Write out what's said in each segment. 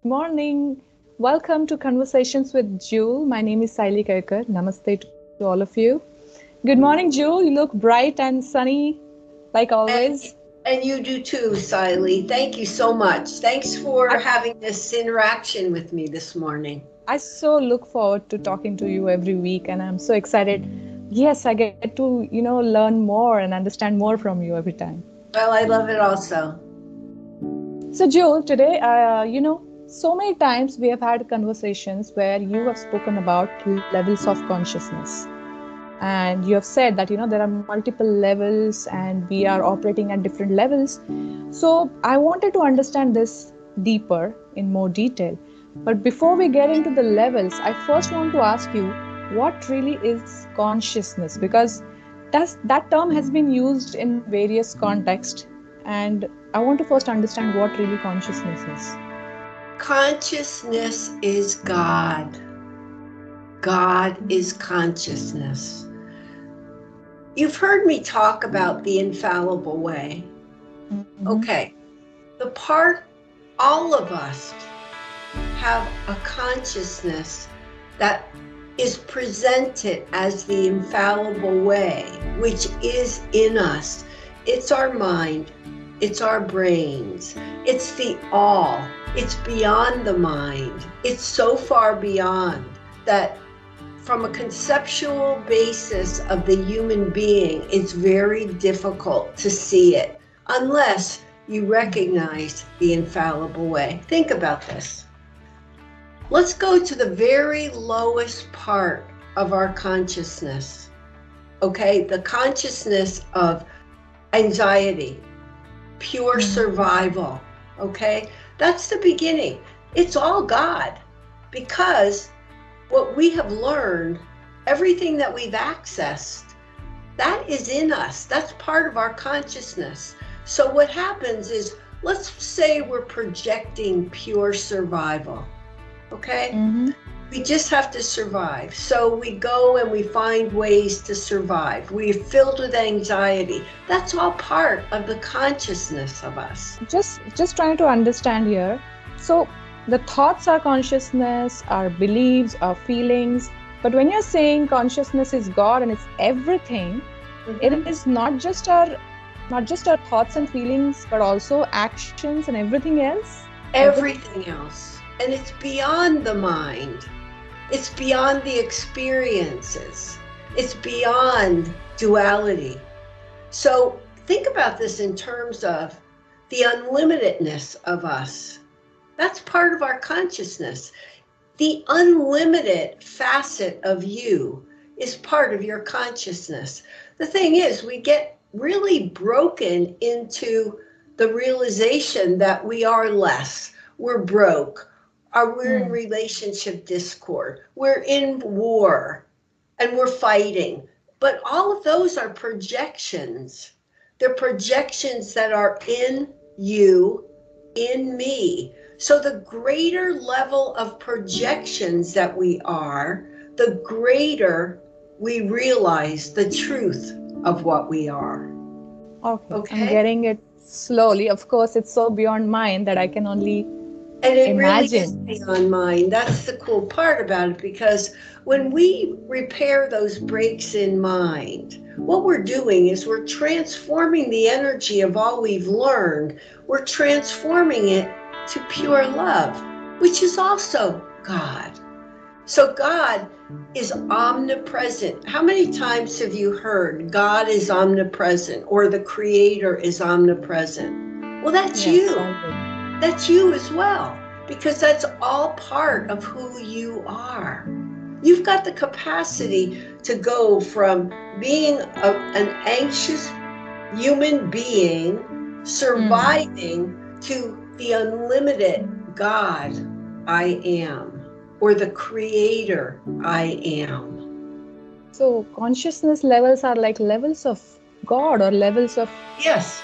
morning. Welcome to Conversations with Jule. My name is Saili Kaikar. Namaste to all of you. Good morning, Jule. You look bright and sunny like And always. and you do too, Siley. Thank you so much. Thanks for I, having this interaction with me this morning. I so look forward to talking to you every week, and I'm so excited. Yes, I get to, learn more and understand more from you every time. Well, I love it also. So, Jule, today, so many times we have had conversations where you have spoken about levels of consciousness. And you have said that there are multiple levels and we are operating at different levels. So I wanted to understand this deeper in more detail. But before we get into the levels, I first want to ask you, what really is consciousness? Because that term has been used in various contexts, and I want to first understand what really consciousness is. Consciousness is God. God is consciousness. You've heard me talk about the infallible way. Mm-hmm. Okay. The part all of us have a consciousness that is presented as the infallible way, which is in us. It's our mind, it's our brains, it's the all, it's beyond the mind. It's so far beyond that from a conceptual basis of the human being, it's very difficult to see it unless you recognize the infallible way. Think about this. Let's go to the very lowest part of our consciousness. Okay, the consciousness of anxiety, pure survival. Okay, that's the beginning. It's all God, because what we have learned, everything that we've accessed, that is in us. That's part of our consciousness. So what happens is, let's say we're projecting pure survival. Okay? Mm-hmm. We just have to survive. So we go and we find ways to survive. We're filled with anxiety. That's all part of the consciousness of us. Just trying to understand here. So the thoughts are consciousness, our beliefs, our feelings. But when you're saying consciousness is God and it's everything, it is not just our thoughts and feelings, but also actions and everything else. Everything. Everything else. And it's beyond the mind. It's beyond the experiences. It's beyond duality. So think about this in terms of the unlimitedness of us. That's part of our consciousness. The unlimited facet of you is part of your consciousness. The thing is, we get really broken into the realization that we are less, we're broke, or we're in relationship discord, we're in war, and we're fighting. But all of those are projections. They're projections that are in you, in me. So the greater level of projections that we are, the greater we realize the truth of what we are. Okay, I'm Okay? getting it slowly. Of course, it's so beyond mind that I can only And it really is imagine. beyond mind. That's the cool part about it, because when we repair those breaks in mind, what we're doing is we're transforming the energy of all we've learned. We're transforming it to pure love, which is also God. So God is omnipresent. How many times have you heard God is omnipresent or the Creator is omnipresent? Well, that's Yes, you. always. That's you as well, because that's all part of who you are. You've got the capacity to go from being an anxious human being, surviving, to the unlimited God I am, or the Creator I am. So consciousness levels are like levels of God or levels of, Yes,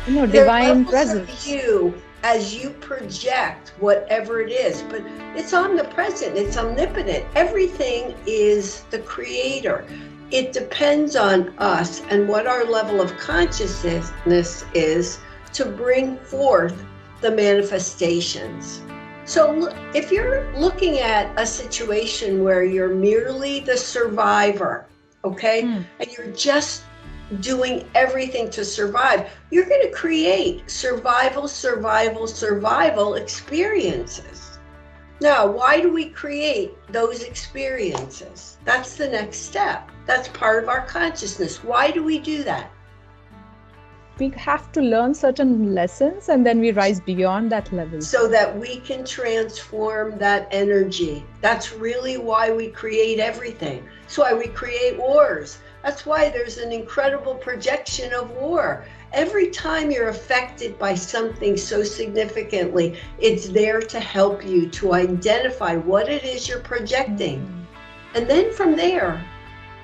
they're divine levels of presence. you as you project whatever it is, but it's omnipresent, it's omnipotent. Everything is the Creator. It depends on us and what our level of consciousness is to bring forth the manifestations. So if you're looking at a situation where you're merely the survivor, okay, and you're just doing everything to survive, you're going to create survival experiences. Now, why do we create those experiences? That's the next step. That's part of our consciousness. Why do we do that? We have to learn certain lessons and then we rise beyond that level. So that we can transform that energy. That's really why we create everything. That's why we create wars. That's why there's an incredible projection of war. Every time you're affected by something so significantly, it's there to help you to identify what it is you're projecting. And then from there,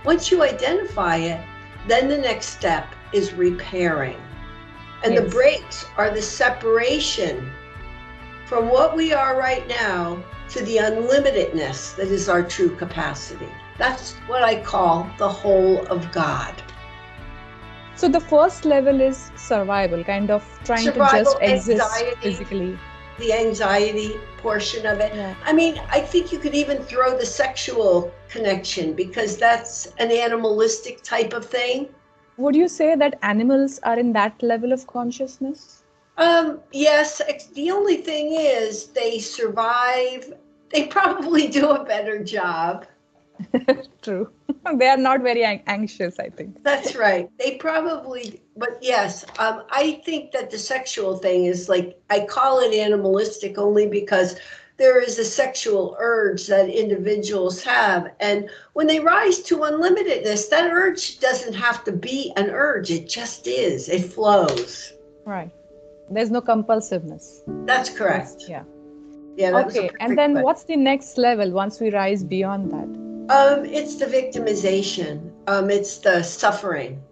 once you identify it, then the next step is repairing. And the breaks are the separation from what we are right now to the unlimitedness that is our true capacity. That's what I call the whole of God. So the first level is survival, kind of trying to just exist physically. The anxiety portion of it. Yeah. I mean, I think you could even throw the sexual connection because that's an animalistic type of thing. Would you say that animals are in that level of consciousness? Yes. The only thing is they survive. They probably do a better job. True. They are not very anxious, I think. That's right. They probably, but yes, I think that the sexual thing is like, I call it animalistic only because there is a sexual urge that individuals have. And when they rise to unlimitedness, that urge doesn't have to be an urge. It just is. It flows. Right. There's no compulsiveness. That's correct. Yeah. Yeah. Okay. And then what's the next level once we rise beyond that? It's the victimization. It's the suffering.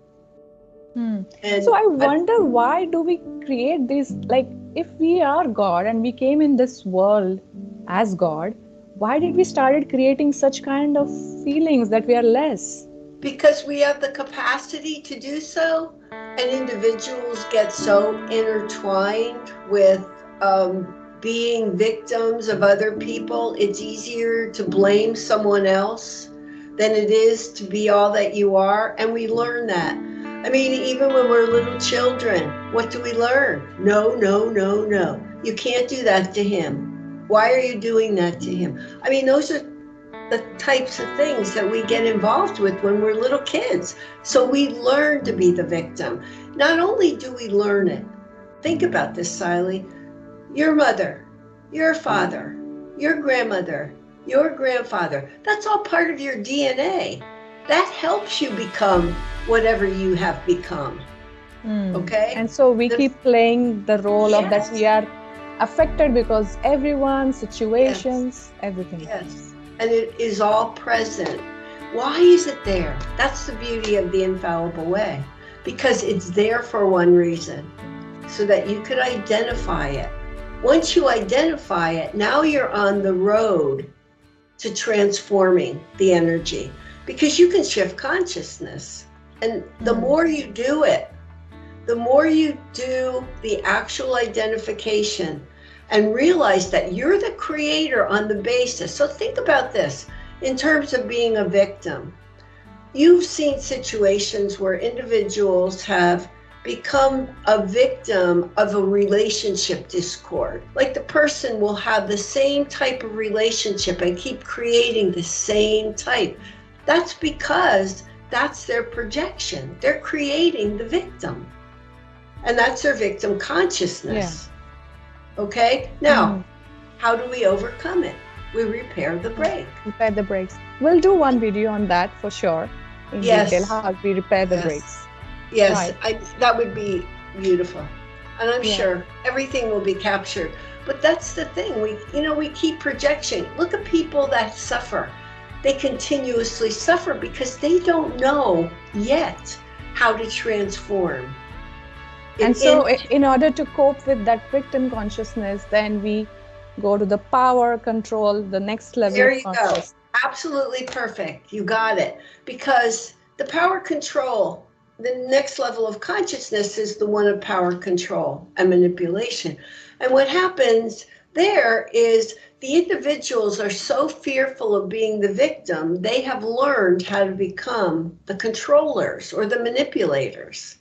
And so I wonder, why do we create this? Like, if we are God and we came in this world as God, why did we started creating such kind of feelings that we are less? Because we have the capacity to do so, and individuals get so intertwined with being victims of other people. It's easier to blame someone else than it is to be all that you are. And we learn that. I mean, even when we're little children, what do we learn? No, no, no, no. You can't do that to him. Why are you doing that to him? I mean, those are the types of things that we get involved with when we're little kids. So we learn to be the victim. Not only do we learn it, think about this, Siley. Your mother, your father, your grandmother, your grandfather, that's all part of your DNA. That helps you become whatever you have become. Okay? And so we keep playing the role of that we are affected because everyone, situations, everything. Yes. And it is all present. Why is it there? That's the beauty of the infallible way. Because it's there for one reason, so that you could identify it. Once you identify it, now you're on the road to transforming the energy, because you can shift consciousness. And the more you do it, the more you do the actual identification and realize that you're the creator on the basis. So think about this in terms of being a victim. You've seen situations where individuals have become a victim of a relationship discord. Like the person will have the same type of relationship and keep creating the same type. That's because that's their projection. They're creating the victim. And that's their victim consciousness. Yeah. Okay? Now, how do we overcome it? We repair the break. Repair the breaks. We'll do one video on that for sure. In detail, how we repair the breaks. Yes, right. That would be beautiful. And I'm sure everything will be captured. But that's the thing. We keep projection. Look at people that suffer. They continuously suffer because they don't know yet how to transform. And so in order to cope with that victim consciousness, then we go to the power control, the next level. There you go. Absolutely perfect. You got it. Because the power control, the next level of consciousness is the one of power control and manipulation. And what happens there is the individuals are so fearful of being the victim, they have learned how to become the controllers or the manipulators.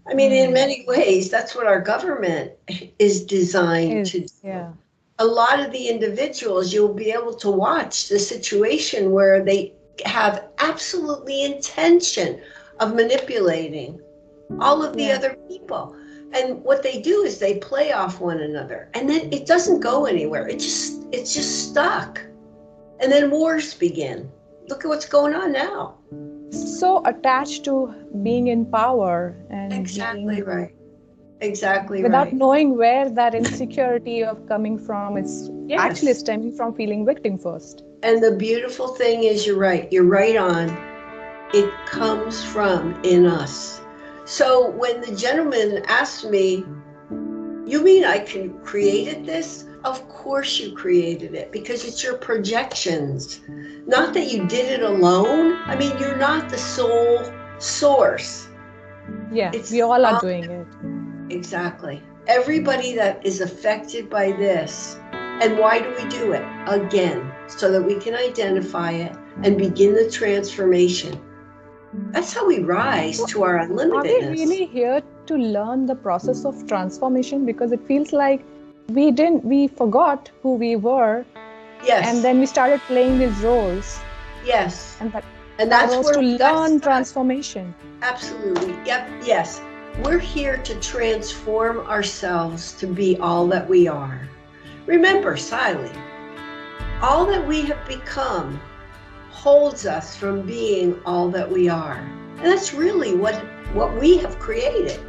I mean, in many ways, that's what our government is designed to do. Yeah. A lot of the individuals, you'll be able to watch the situation where they have absolutely intention of manipulating all of the Yeah. other people. And what they do is they play off one another, and then it doesn't go anywhere. It's just stuck. And then wars begin. Look at what's going on now. So attached to being in power and Exactly being right. Exactly without right. knowing where that insecurity of coming from, it's actually Yes. stemming from feeling victim first. And the beautiful thing is, you're right. You're right on. It comes from in us. So when the gentleman asked me, "You mean I created this?" Of course you created it, because it's your projections. Not that you did it alone. I mean, you're not the sole source. Yeah, It's we all are doing it. exactly. Everybody that is affected by this. And why do we do it? Again, so that we can identify it and begin the transformation. That's how we rise to our Are we unlimitedness. really here to learn the process of transformation? Because it feels like we forgot who we were, and Yes, then we started playing these roles, yes. and And that that's was to where we got learn stuck. transformation. Absolutely. Yep. Yes. We're here to transform ourselves to be all that we are. Remember, Siley, all that we have become holds us from being all that we are. And that's really what we have created.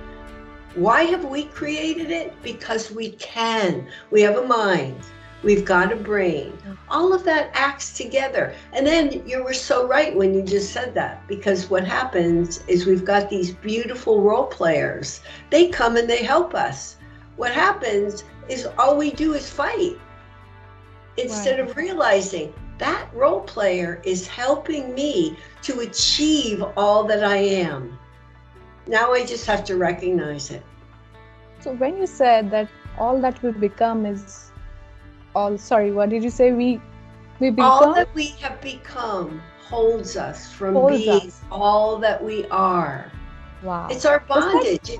Why have we created it? Because we can. We have a mind. We've got a brain. All of that acts together. And then you were so right when you just said that, because what happens is we've got these beautiful role players. They come and they help us. What happens is all we do is fight, instead of realizing that role player is helping me to achieve all that I am. Now I just have to recognize it. So when you said that all that we become is all, sorry, what did you say? We All become that we have become holds us from holds being us. all that we are. Wow. It's our Does that bondage.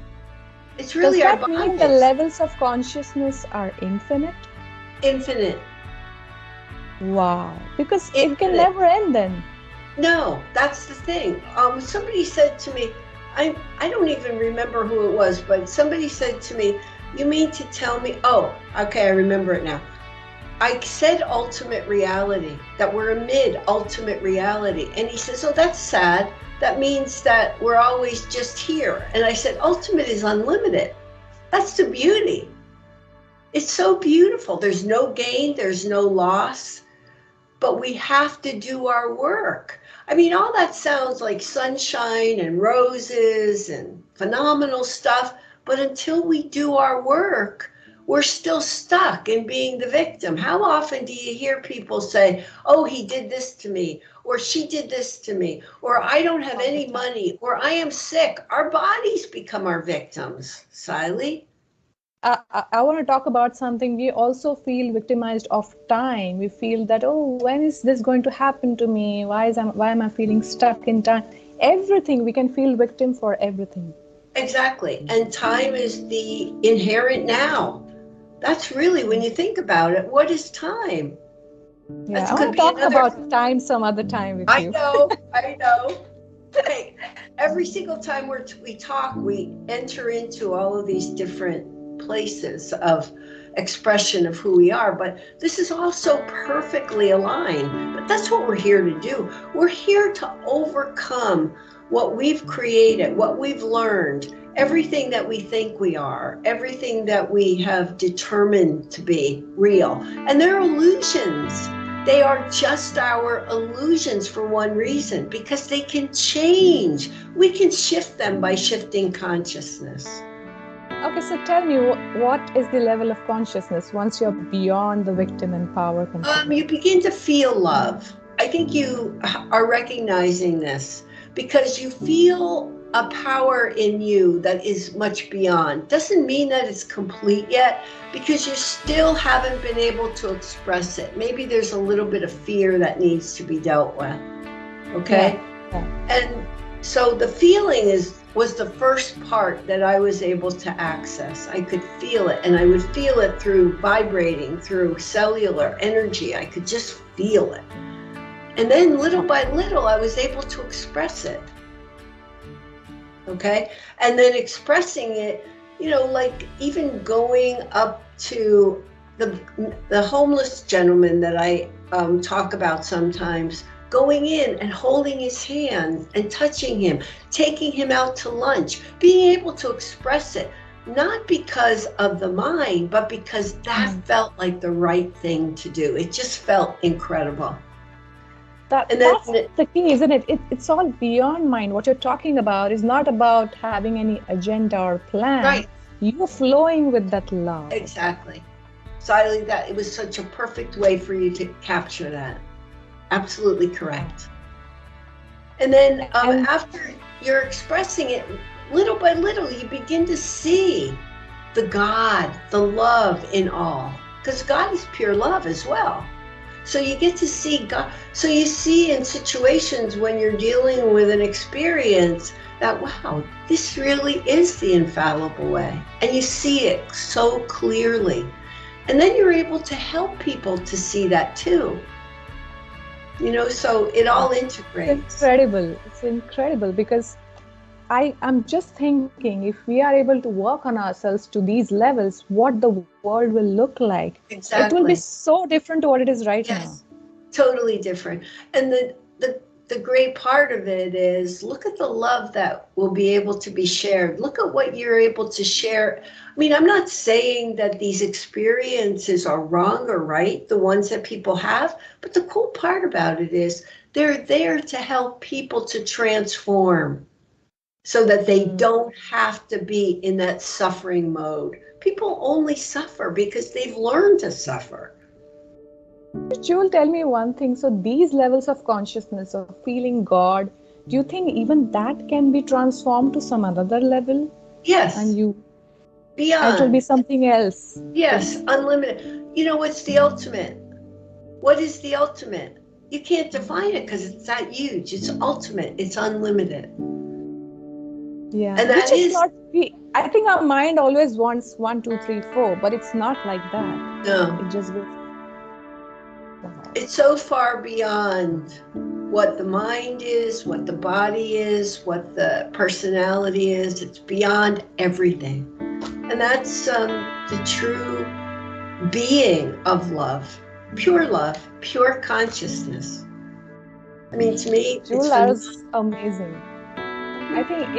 It's does really our that mean the bondage. levels of consciousness are infinite? Infinite. Wow. Because it can Infinite. never end then. No, that's the thing. Somebody said to me, I don't even remember who it was, but somebody said to me, "You mean to tell me?" Oh, okay, I remember it now. I said ultimate reality, that we're amid ultimate reality. And he says, "Oh, that's sad. That means that we're always just here." And I said, ultimate is unlimited. That's the beauty. It's so beautiful. There's no gain, there's no loss, but we have to do our work. I mean, all that sounds like sunshine and roses and phenomenal stuff, but until we do our work, we're still stuck in being the victim. How often do you hear people say, "Oh, he did this to me," or "She did this to me," or "I don't have any money," or "I am sick"? Our bodies become our victims, Siley. I want to talk about something. We also feel victimized of time. We feel that, oh, when is this going to happen to me? Why am I feeling stuck in time? Everything, we can feel victim for everything. Exactly. And time is the inherent now. That's really, when you think about it, what is time? Yeah, That I want could to be talk another. about time some other time with I you. know, I know. Hey, every single time we talk, we enter into all of these different places of expression of who we are. But this is also perfectly aligned. But that's what we're here to do. We're here to overcome what we've created, what we've learned, everything that we think we are, everything that we have determined to be real. And they're illusions. They are just our illusions for one reason, because they can change. We can shift them by shifting consciousness. Okay, so tell me, what is the level of consciousness once you're beyond the victim and power completely? You begin to feel love. I think you are recognizing this because you feel a power in you that is much beyond. Doesn't mean that it's complete yet, because you still haven't been able to express it. Maybe there's a little bit of fear that needs to be dealt with. Okay? Yeah. And so the feeling was the first part that I was able to access. I could feel it, and I would feel it through vibrating, through cellular energy. I could just feel it. And then little by little, I was able to express it. Okay? And then expressing it, you know, like even going up to the homeless gentleman that I talk about sometimes, going in and holding his hand and touching him, taking him out to lunch, being able to express it, not because of the mind, but because that felt like the right thing to do. It just felt incredible. That's the key, isn't it? It's all beyond mind. What you're talking about is not about having any agenda or plan. Right. You're flowing with that love. Exactly. Siley, that it was such a perfect way for you to capture that. Absolutely correct. And then after you're expressing it, little by little, you begin to see the God, the love in all. Because God is pure love as well. So you get to see God. So you see in situations when you're dealing with an experience that, wow, this really is the infallible way. And you see it so clearly. And then you're able to help people to see that too. You know, so it all integrates. It's incredible. It's incredible because I'm just thinking, if we are able to work on ourselves to these levels, what the world will look like. Exactly. It will be so different to what it is right now. Totally different. And the great part of it is, look at the love that will be able to be shared. Look at what you're able to share. I mean, I'm not saying that these experiences are wrong or right, the ones that people have, but the cool part about it is they're there to help people to transform so that they don't have to be in that suffering mode. People only suffer because they've learned to suffer. Jule, tell me one thing. So these levels of consciousness, of feeling God, do you think even that can be transformed to some other level? Yes. And beyond. It will be something else. Yes, unlimited. You know, what's the ultimate? What is the ultimate? You can't define it because it's that huge. It's ultimate. It's unlimited. Yeah. And that is not. I think our mind always wants 1, 2, 3, 4, but it's not like that. No. It just goes. It's so far beyond what the mind is, what the body is, what the personality is. It's beyond everything. And that's the true being of love, pure consciousness. I mean, to me, Jule, that was amazing. I think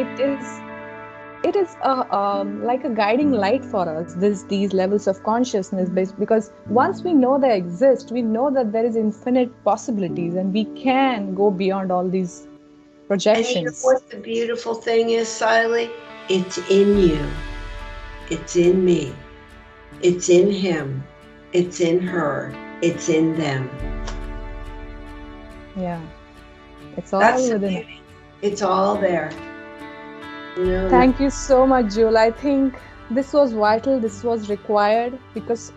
it is like a guiding light for us, these levels of consciousness, because once we know they exist, we know that there is infinite possibilities and we can go beyond all these projections. And you know what the beautiful thing is, Siley? It's in you. It's in me. It's in him. It's in her. It's in them. Yeah. It's all within it. It's all there. You know? Thank you so much, Jule. I think this was vital. This was required because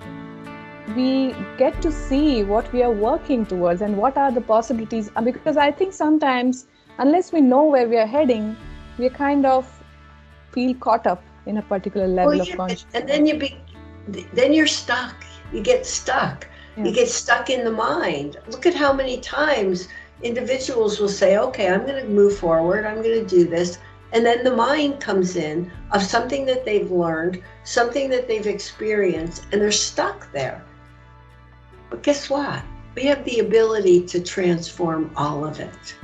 we get to see what we are working towards and what are the possibilities. Because I think sometimes, unless we know where we are heading, we kind of feel caught up in a particular level of consciousness. And then you're stuck. You get stuck. Yeah. You get stuck in the mind. Look at how many times individuals will say, okay, I'm going to move forward. I'm going to do this. And then the mind comes in of something that they've learned, something that they've experienced, and they're stuck there. But guess what? We have the ability to transform all of it.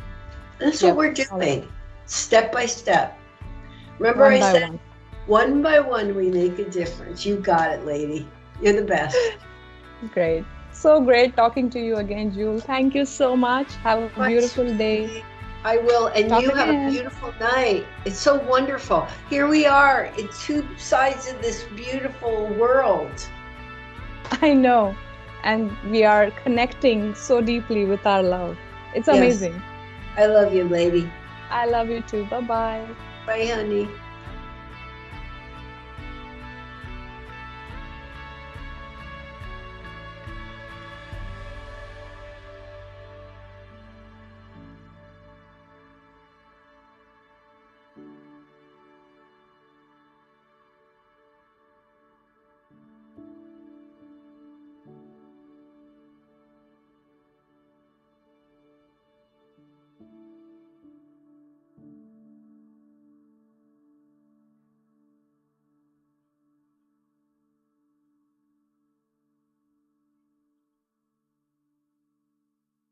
And that's what we're doing, step by step. Remember I said, one by one, we make a difference. You got it, lady. You're the best. Great. So great talking to you again, Jule. Thank you so much. Have a beautiful day. I will, and you have a beautiful night. It's so wonderful. Here we are in two sides of this beautiful world. I know, and we are connecting so deeply with our love. It's amazing. I love you, lady. I love you too. Bye-bye. Bye, honey.